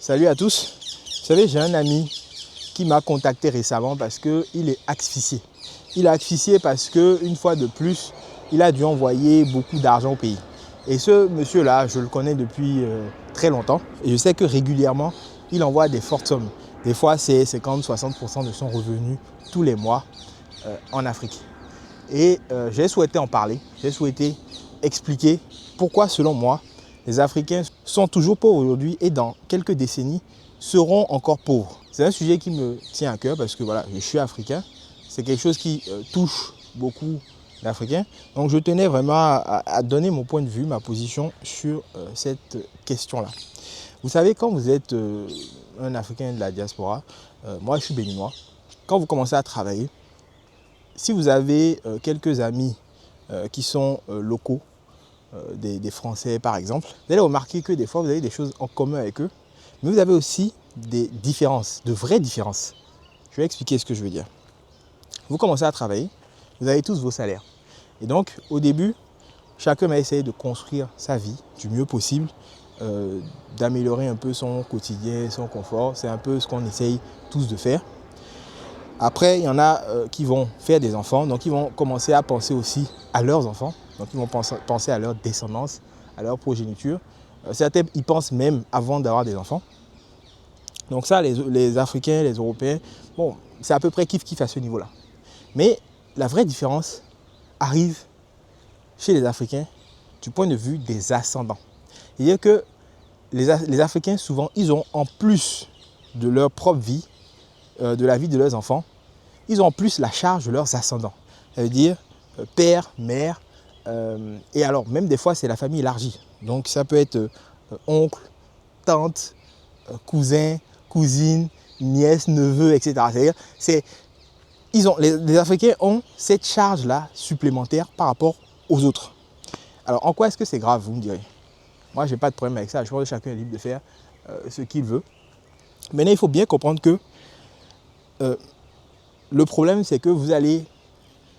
Salut à tous. Vous savez, j'ai un ami qui m'a contacté récemment parce qu'il est asphyxié. Il est asphyxié parce qu'une fois de plus, il a dû envoyer beaucoup d'argent au pays. Et ce monsieur-là, je le connais depuis très longtemps. Et je sais que régulièrement, il envoie des fortes sommes. Des fois, c'est 50-60% de son revenu tous les mois en Afrique. Et j'ai souhaité en parler. J'ai souhaité expliquer pourquoi, selon moi, les Africains sont toujours pauvres aujourd'hui et dans quelques décennies seront encore pauvres. C'est un sujet qui me tient à cœur parce que voilà, je suis africain. C'est quelque chose qui touche beaucoup d'Africains. Donc je tenais vraiment à donner mon point de vue, ma position sur cette question-là. Vous savez, quand vous êtes un Africain de la diaspora, moi je suis béninois, quand vous commencez à travailler, si vous avez quelques amis qui sont locaux, des Français par exemple, vous allez remarquer que des fois vous avez des choses en commun avec eux, mais vous avez aussi des différences, de vraies différences. Je vais expliquer ce que je veux dire. Vous commencez à travailler, vous avez tous vos salaires. Et donc au début, chacun va essayer de construire sa vie du mieux possible, d'améliorer un peu son quotidien, son confort. C'est un peu ce qu'on essaye tous de faire. Après, il y en a qui vont faire des enfants, donc ils vont commencer à penser aussi à leurs enfants. Donc ils vont penser à leur descendance, à leur progéniture. Certains y pensent même avant d'avoir des enfants. Donc ça, les Africains, les Européens, bon, c'est à peu près kiff-kiff à ce niveau-là. Mais la vraie différence arrive chez les Africains du point de vue des ascendants. C'est-à-dire que les Africains, souvent, ils ont en plus de leur propre vie, de la vie de leurs enfants, ils ont en plus la charge de leurs ascendants. Ça veut dire père, mère, et alors même des fois c'est la famille élargie. Donc ça peut être oncle, tante, cousin, cousine, nièce, neveu, etc. C'est-à-dire, les Africains ont cette charge-là supplémentaire par rapport aux autres. Alors en quoi est-ce que c'est grave, vous me direz? Moi, je n'ai pas de problème avec ça. Je pense que chacun est libre de faire ce qu'il veut. Maintenant, il faut bien comprendre que le problème, c'est que vous allez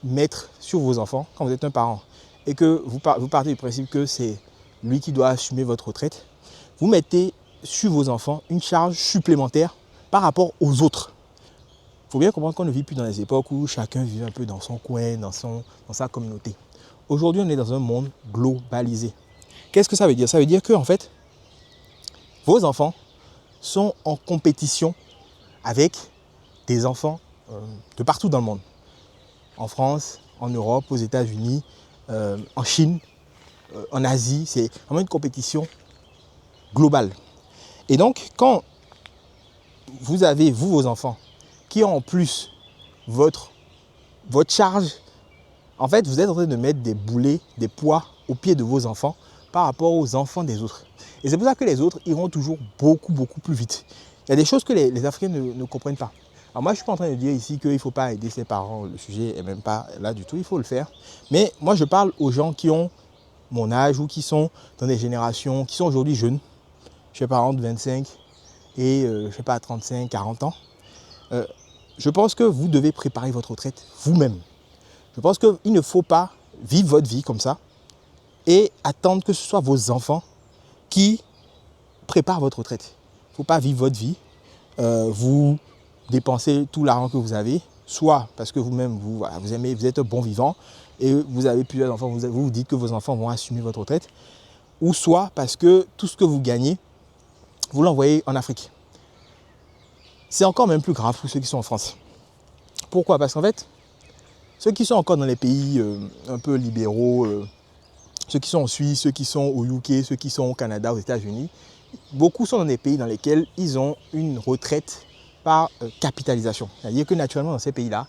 mettre sur vos enfants, quand vous êtes un parent, et que vous partez du principe que c'est lui qui doit assumer votre retraite, vous mettez sur vos enfants une charge supplémentaire par rapport aux autres. Il faut bien comprendre qu'on ne vit plus dans les époques où chacun vit un peu dans son coin, dans sa communauté. Aujourd'hui, on est dans un monde globalisé. Qu'est-ce que ça veut dire? Ça veut dire que, en fait, vos enfants sont en compétition avec des enfants de partout dans le monde. En France, en Europe, aux États-Unis, en Chine, en Asie. C'est vraiment une compétition globale. Et donc, quand vous avez, vous, vos enfants, qui ont en plus votre charge, en fait, vous êtes en train de mettre des boulets, des poids au pied de vos enfants par rapport aux enfants des autres. Et c'est pour ça que les autres iront toujours beaucoup, beaucoup plus vite. Il y a des choses que les Africains ne comprennent pas. Alors moi, je ne suis pas en train de dire ici qu'il ne faut pas aider ses parents. Le sujet n'est même pas là du tout, il faut le faire. Mais moi, je parle aux gens qui ont mon âge ou qui sont dans des générations, qui sont aujourd'hui jeunes. Je sais pas, entre 25 et je sais pas, 35, 40 ans. Je pense que vous devez préparer votre retraite vous-même. Je pense qu'il ne faut pas vivre votre vie comme ça et attendre que ce soit vos enfants qui préparent votre retraite. Il ne faut pas vivre votre vie. Vous dépensez tout l'argent que vous avez, soit parce que vous-même, vous aimez, vous êtes un bon vivant et vous avez plusieurs enfants, vous dites que vos enfants vont assumer votre retraite, ou soit parce que tout ce que vous gagnez, vous l'envoyez en Afrique. C'est encore même plus grave pour ceux qui sont en France. Pourquoi? Parce qu'en fait, ceux qui sont encore dans les pays un peu libéraux, ceux qui sont en Suisse, ceux qui sont au UK, ceux qui sont au Canada, aux États-Unis, beaucoup sont dans des pays dans lesquels ils ont une retraite par capitalisation. C'est-à-dire que naturellement dans ces pays-là,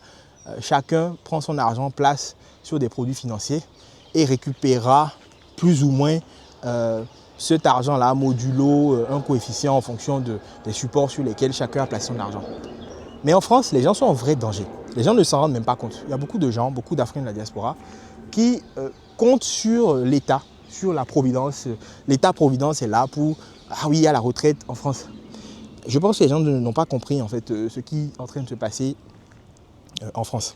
chacun prend son argent, place sur des produits financiers et récupérera plus ou moins cet argent-là modulo un coefficient en fonction des supports sur lesquels chacun a placé son argent. Mais en France, les gens sont en vrai danger. Les gens ne s'en rendent même pas compte. Il y a beaucoup de gens, beaucoup d'Africains de la diaspora qui comptent sur l'État, sur la Providence. L'État-providence est là pour, ah oui, il y a la retraite en France. Je pense que les gens n'ont pas compris en fait ce qui est en train de se passer en France.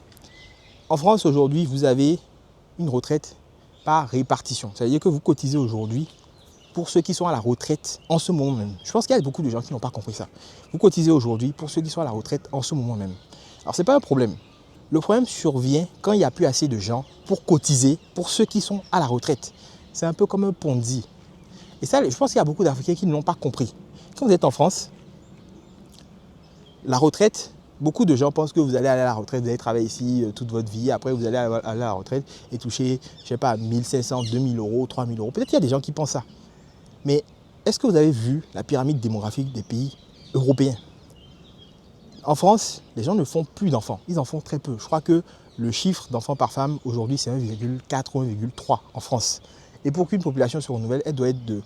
En France, aujourd'hui, vous avez une retraite par répartition. C'est-à-dire que vous cotisez aujourd'hui pour ceux qui sont à la retraite en ce moment même. Je pense qu'il y a beaucoup de gens qui n'ont pas compris ça. Vous cotisez aujourd'hui pour ceux qui sont à la retraite en ce moment même. Alors, ce n'est pas un problème. Le problème survient quand il n'y a plus assez de gens pour cotiser pour ceux qui sont à la retraite. C'est un peu comme un Ponzi. Et ça, je pense qu'il y a beaucoup d'Africains qui ne l'ont pas compris. Quand vous êtes en France, la retraite, beaucoup de gens pensent que vous allez aller à la retraite, vous allez travailler ici toute votre vie, après vous allez aller à la retraite et toucher, je ne sais pas, 1500, 2000 euros, 3000 euros. Peut-être qu'il y a des gens qui pensent ça. Mais est-ce que vous avez vu la pyramide démographique des pays européens? En France, les gens ne font plus d'enfants, ils en font très peu. Je crois que le chiffre d'enfants par femme aujourd'hui c'est 1,4 ou 1,3 en France. Et pour qu'une population se renouvelle, elle doit être de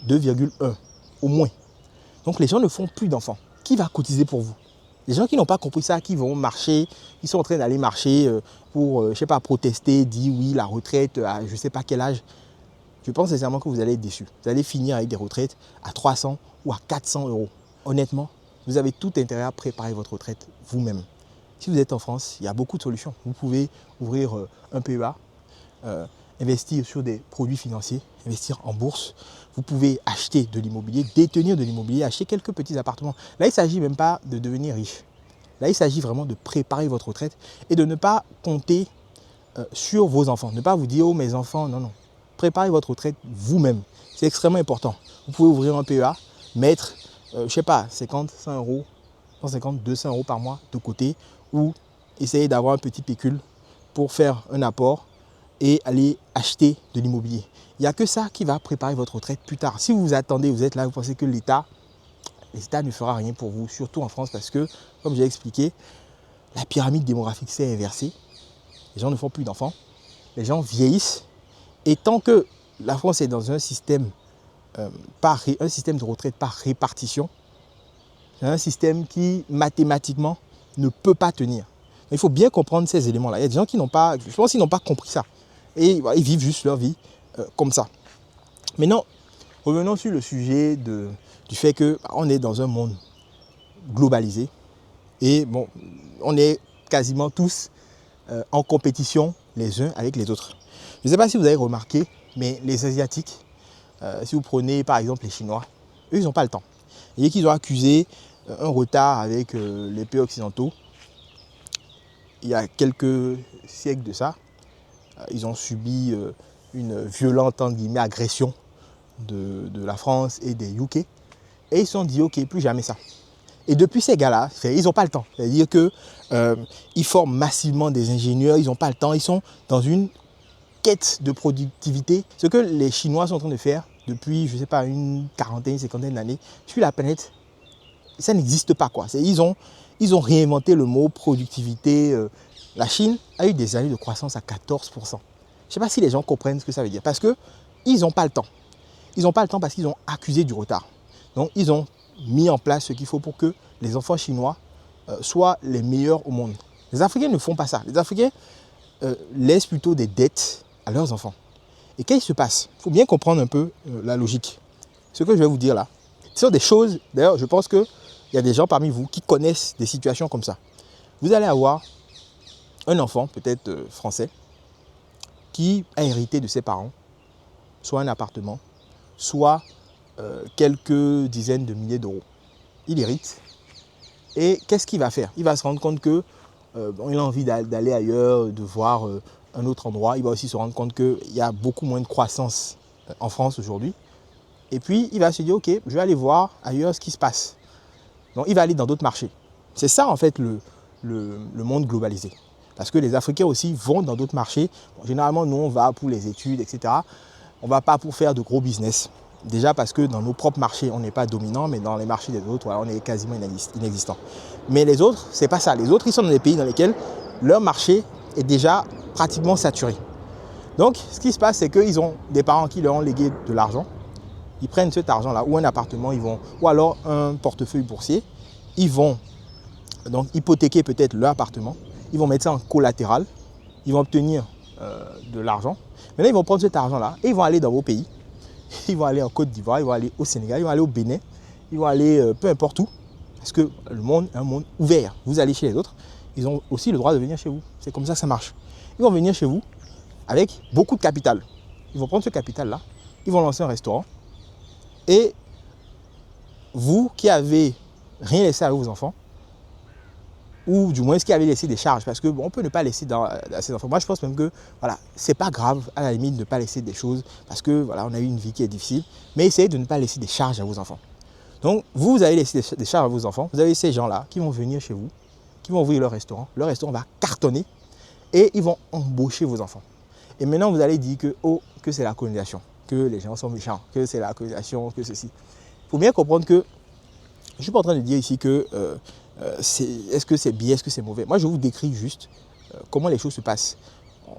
2,1 au moins. Donc les gens ne font plus d'enfants. Qui va cotiser pour vous? Les gens qui n'ont pas compris ça, qui vont marcher, qui sont en train d'aller marcher pour, je sais pas, protester, dire oui, la retraite à je ne sais pas quel âge. Je pense sincèrement que vous allez être déçus. Vous allez finir avec des retraites à 300 ou à 400 euros. Honnêtement, vous avez tout intérêt à préparer votre retraite vous-même. Si vous êtes en France, il y a beaucoup de solutions. Vous pouvez ouvrir un PEA, investir sur des produits financiers, investir en bourse. Vous pouvez acheter de l'immobilier, détenir de l'immobilier, acheter quelques petits appartements. Là, il ne s'agit même pas de devenir riche. Là, il s'agit vraiment de préparer votre retraite et de ne pas compter sur vos enfants. Ne pas vous dire, oh mes enfants, non, non. Préparez votre retraite vous-même. C'est extrêmement important. Vous pouvez ouvrir un PEA, mettre, je ne sais pas, 50, 100 euros, 150, 200 euros par mois de côté ou essayer d'avoir un petit pécule pour faire un apport et aller acheter de l'immobilier. Il n'y a que ça qui va préparer votre retraite plus tard. Si vous vous attendez, vous êtes là, vous pensez que l'État ne fera rien pour vous, surtout en France parce que, comme j'ai expliqué, la pyramide démographique s'est inversée. Les gens ne font plus d'enfants, les gens vieillissent. Et tant que la France est dans un système, un système de retraite par répartition, c'est un système qui mathématiquement ne peut pas tenir. Il faut bien comprendre ces éléments-là. Il y a des gens qui n'ont pas, je pense qu'ils n'ont pas compris ça. Et ils vivent juste leur vie comme ça. Maintenant, revenons sur le sujet du fait qu'on est dans un monde globalisé. Et bon, on est quasiment tous en compétition les uns avec les autres. Je ne sais pas si vous avez remarqué, mais les Asiatiques, si vous prenez par exemple les Chinois, eux, ils n'ont pas le temps. Et qu'ils ont accusé un retard avec les pays occidentaux. Il y a quelques siècles de ça, ils ont subi une violente entre guillemets, agression de la France et des UK. Et ils se sont dit, ok, plus jamais ça. Et depuis ces gars-là, ils n'ont pas le temps. C'est-à-dire qu'ils forment massivement des ingénieurs, ils n'ont pas le temps, ils sont dans une quête de productivité. Ce que les Chinois sont en train de faire depuis, je ne sais pas, une quarantaine, cinquantaine d'années sur la planète, ça n'existe pas, quoi. Ils ont réinventé le mot productivité. La Chine a eu des années de croissance à 14%. Je ne sais pas si les gens comprennent ce que ça veut dire. Parce qu'ils n'ont pas le temps. Ils n'ont pas le temps parce qu'ils ont accusé du retard. Donc, ils ont mis en place ce qu'il faut pour que les enfants chinois soient les meilleurs au monde. Les Africains ne font pas ça. Les Africains laissent plutôt des dettes à leurs enfants. Et qu'est-ce qui se passe? Il faut bien comprendre un peu la logique. Ce que je vais vous dire là, ce sont des choses, d'ailleurs, je pense qu'il y a des gens parmi vous qui connaissent des situations comme ça. Vous allez avoir un enfant, peut-être français, qui a hérité de ses parents, soit un appartement, soit quelques dizaines de milliers d'euros. Il hérite. Et qu'est-ce qu'il va faire? Il va se rendre compte que il a envie d'aller ailleurs, de voir un autre endroit. Il va aussi se rendre compte qu'il y a beaucoup moins de croissance en France aujourd'hui. Et puis, il va se dire, ok, je vais aller voir ailleurs ce qui se passe. Donc, il va aller dans d'autres marchés. C'est ça, en fait, le monde globalisé. Parce que les Africains aussi vont dans d'autres marchés. Bon, généralement, nous, on va pour les études, etc. On ne va pas pour faire de gros business. Déjà parce que dans nos propres marchés, on n'est pas dominant, mais dans les marchés des autres, voilà, on est quasiment inexistant. Mais les autres, ce n'est pas ça. Les autres, ils sont dans des pays dans lesquels leur marché est déjà pratiquement saturé. Donc, ce qui se passe, c'est qu'ils ont des parents qui leur ont légué de l'argent. Ils prennent cet argent-là, ou un appartement, ou alors un portefeuille boursier. Ils vont donc hypothéquer peut-être leur appartement. Ils vont mettre ça en collatéral. Ils vont obtenir de l'argent. Maintenant, ils vont prendre cet argent-là et ils vont aller dans vos pays. Ils vont aller en Côte d'Ivoire, ils vont aller au Sénégal, ils vont aller au Bénin, ils vont aller peu importe où. Parce que le monde est un monde ouvert. Vous allez chez les autres, ils ont aussi le droit de venir chez vous. C'est comme ça que ça marche. Ils vont venir chez vous avec beaucoup de capital. Ils vont prendre ce capital-là, ils vont lancer un restaurant, Et vous qui avez rien laissé à vos enfants, ou du moins ce qui avait laissé des charges, parce que bon, on peut ne pas laisser à ses enfants. Moi, je pense même que voilà, c'est pas grave à la limite de ne pas laisser des choses, parce que voilà, on a eu une vie qui est difficile, mais essayez de ne pas laisser des charges à vos enfants. Donc, vous allez laisser des charges à vos enfants. Vous avez ces gens-là qui vont venir chez vous, qui vont ouvrir leur restaurant. Leur restaurant va cartonner et ils vont embaucher vos enfants. Et maintenant, vous allez dire que, oh, que c'est la colonisation, que les gens sont méchants, que c'est la colonisation, que ceci. Il faut bien comprendre que je ne suis pas en train de dire ici que est-ce que c'est bien, est-ce que c'est mauvais. Moi, je vous décris juste comment les choses se passent.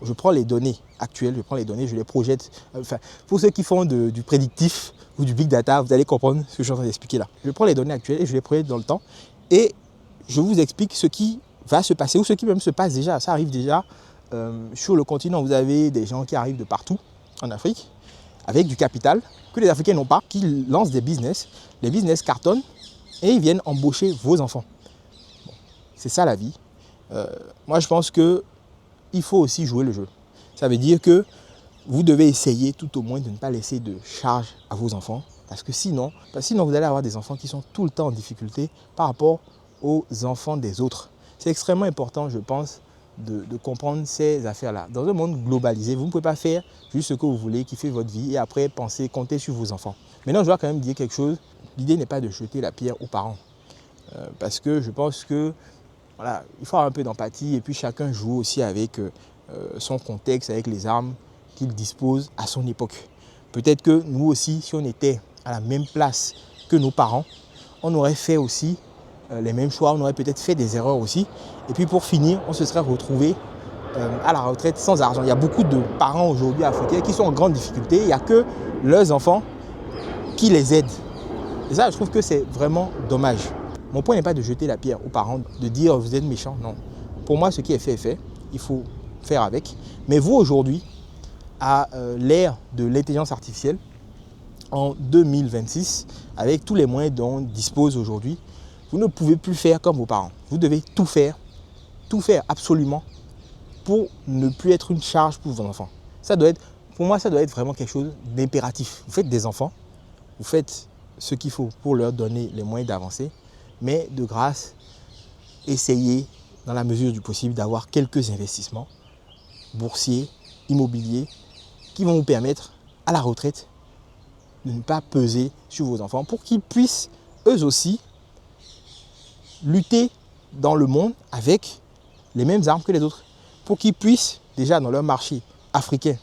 Je prends les données actuelles, je les projette. Enfin, pour ceux qui font du prédictif ou du big data, vous allez comprendre ce que je suis en train d'expliquer là. Je prends les données actuelles et je les projette dans le temps et je vous explique ce qui va se passer ou ce qui même se passe déjà. Ça arrive déjà sur le continent. Vous avez des gens qui arrivent de partout en Afrique avec du capital que les Africains n'ont pas, qui lancent des business. Les business cartonnent et ils viennent embaucher vos enfants. Bon, c'est ça la vie. Moi, je pense qu'il faut aussi jouer le jeu. Ça veut dire que vous devez essayer tout au moins de ne pas laisser de charge à vos enfants. Parce que sinon, vous allez avoir des enfants qui sont tout le temps en difficulté par rapport aux enfants des autres. C'est extrêmement important, je pense, de comprendre ces affaires-là. Dans un monde globalisé, vous ne pouvez pas faire juste ce que vous voulez, kiffer votre vie et après compter sur vos enfants. Maintenant, je dois quand même dire quelque chose. L'idée n'est pas de jeter la pierre aux parents. Parce que je pense que voilà, il faut avoir un peu d'empathie et puis chacun joue aussi avec son contexte, avec les armes qu'il dispose à son époque. Peut-être que nous aussi, si on était à la même place que nos parents, on aurait fait aussi les mêmes choix, on aurait peut-être fait des erreurs aussi. Et puis pour finir, on se serait retrouvé à la retraite sans argent. Il y a beaucoup de parents aujourd'hui africains qui sont en grande difficulté. Il n'y a que leurs enfants qui les aident. Et ça, je trouve que c'est vraiment dommage. Mon point n'est pas de jeter la pierre aux parents, de dire vous êtes méchants, non. Pour moi, ce qui est fait. Il faut faire avec. Mais vous, aujourd'hui, à l'ère de l'intelligence artificielle, en 2026, avec tous les moyens dont on dispose aujourd'hui, vous ne pouvez plus faire comme vos parents. Vous devez tout faire absolument pour ne plus être une charge pour vos enfants. Pour moi, ça doit être vraiment quelque chose d'impératif. Vous faites des enfants, vous faites ce qu'il faut pour leur donner les moyens d'avancer, mais de grâce, essayez dans la mesure du possible d'avoir quelques investissements boursiers, immobiliers, qui vont vous permettre à la retraite de ne pas peser sur vos enfants pour qu'ils puissent eux aussi lutter dans le monde avec les mêmes armes que les autres, pour qu'ils puissent déjà dans leur marché africain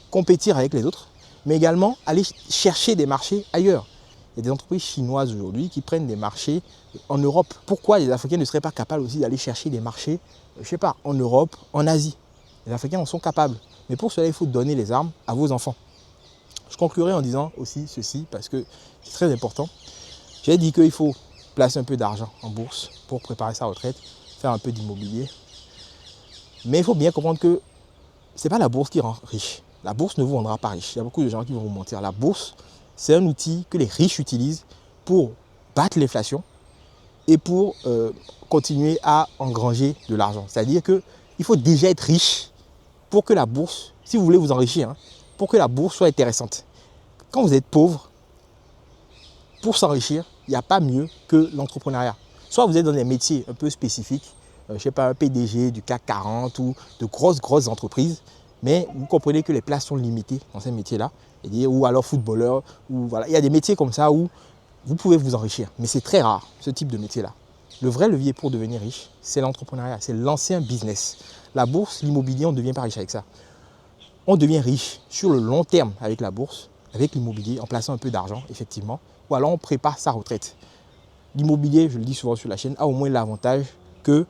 compétir avec les autres, mais également aller chercher des marchés ailleurs. Il y a des entreprises chinoises aujourd'hui qui prennent des marchés en Europe. Pourquoi les Africains ne seraient pas capables aussi d'aller chercher des marchés, je ne sais pas, en Europe, en Asie? Les Africains en sont capables. Mais pour cela, il faut donner les armes à vos enfants. Je conclurai en disant aussi ceci, parce que c'est très important. J'ai dit qu'il faut placer un peu d'argent en bourse pour préparer sa retraite, faire un peu d'immobilier. Mais il faut bien comprendre que ce n'est pas la bourse qui rend riche. La bourse ne vous rendra pas riche. Il y a beaucoup de gens qui vont vous mentir. La bourse, c'est un outil que les riches utilisent pour battre l'inflation et pour continuer à engranger de l'argent. C'est-à-dire qu'il faut déjà être riche pour que la bourse, si vous voulez vous enrichir, pour que la bourse soit intéressante. Quand vous êtes pauvre, pour s'enrichir, il n'y a pas mieux que l'entrepreneuriat. Soit vous êtes dans des métiers un peu spécifiques, je ne sais pas, un PDG du CAC 40 ou de grosses entreprises, mais vous comprenez que les places sont limitées dans ces métiers-là, ou alors footballeur, ou voilà. Il y a des métiers comme ça où vous pouvez vous enrichir, mais c'est très rare ce type de métier-là. Le vrai levier pour devenir riche, c'est l'entrepreneuriat, c'est lancer un business. La bourse, l'immobilier, on ne devient pas riche avec ça. On devient riche sur le long terme avec la bourse, avec l'immobilier, en plaçant un peu d'argent, effectivement, ou alors on prépare sa retraite. L'immobilier, je le dis souvent sur la chaîne, a au moins l'avantage que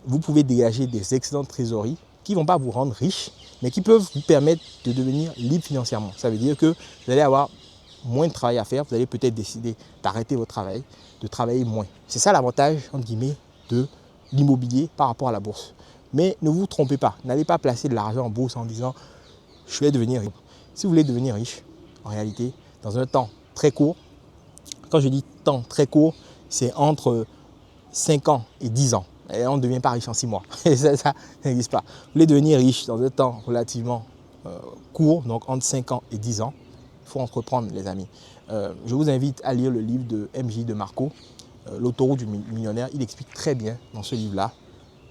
vous pouvez dégager des excellentes trésoreries qui ne vont pas vous rendre riche, mais qui peuvent vous permettre de devenir libre financièrement. Ça veut dire que vous allez avoir moins de travail à faire, vous allez peut-être décider d'arrêter votre travail, de travailler moins. C'est ça l'avantage, entre guillemets, de l'immobilier par rapport à la bourse. Mais ne vous trompez pas, n'allez pas placer de l'argent en bourse en disant « je vais devenir riche ». Si vous voulez devenir riche, en réalité, dans un temps très court, quand je dis temps très court, c'est entre 5 ans et 10 ans. Et on ne devient pas riche en 6 mois. Ça n'existe pas. Vous voulez devenir riche dans un temps relativement court, donc entre 5 ans et 10 ans, Il faut entreprendre, les amis. Je vous invite à lire le livre de MJ de Marco, L'autoroute du millionnaire. Il explique très bien dans ce livre-là.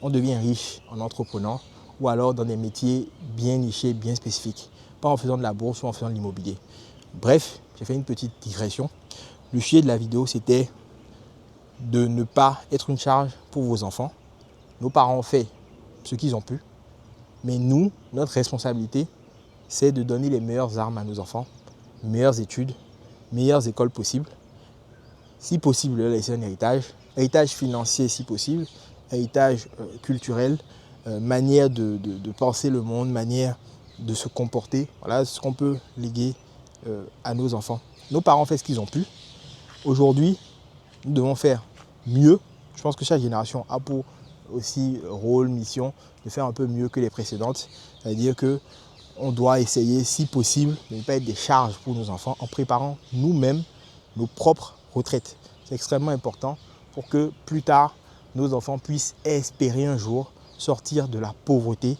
On devient riche en entreprenant ou alors dans des métiers bien nichés, bien spécifiques. Pas en faisant de la bourse ou en faisant de l'immobilier. Bref, j'ai fait une petite digression. Le sujet de la vidéo, c'était de ne pas être une charge pour vos enfants. Nos parents ont fait ce qu'ils ont pu. Mais nous, notre responsabilité, c'est de donner les meilleures armes à nos enfants, meilleures études, meilleures écoles possibles. Si possible, leur laisser un héritage financier si possible, héritage culturel, manière de penser le monde, manière de se comporter. Voilà ce qu'on peut léguer à nos enfants. Nos parents ont fait ce qu'ils ont pu. Aujourd'hui, nous devons faire mieux. Je pense que chaque génération a pour aussi rôle, mission de faire un peu mieux que les précédentes. C'est-à-dire qu'on doit essayer, si possible, de ne pas être des charges pour nos enfants en préparant nous-mêmes nos propres retraites. C'est extrêmement important pour que plus tard, nos enfants puissent espérer un jour sortir de la pauvreté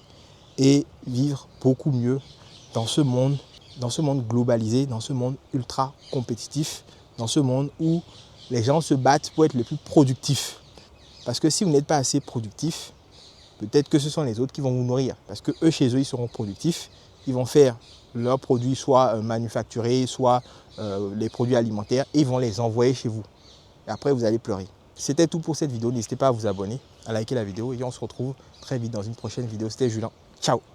et vivre beaucoup mieux dans ce monde globalisé, dans ce monde ultra compétitif, dans ce monde où les gens se battent pour être les plus productifs. Parce que si vous n'êtes pas assez productif, peut-être que ce sont les autres qui vont vous nourrir. Parce que eux, chez eux, ils seront productifs. Ils vont faire leurs produits soit manufacturés, soit les produits alimentaires, et ils vont les envoyer chez vous. Et après, vous allez pleurer. C'était tout pour cette vidéo. N'hésitez pas à vous abonner, à liker la vidéo, et on se retrouve très vite dans une prochaine vidéo. C'était Julien. Ciao!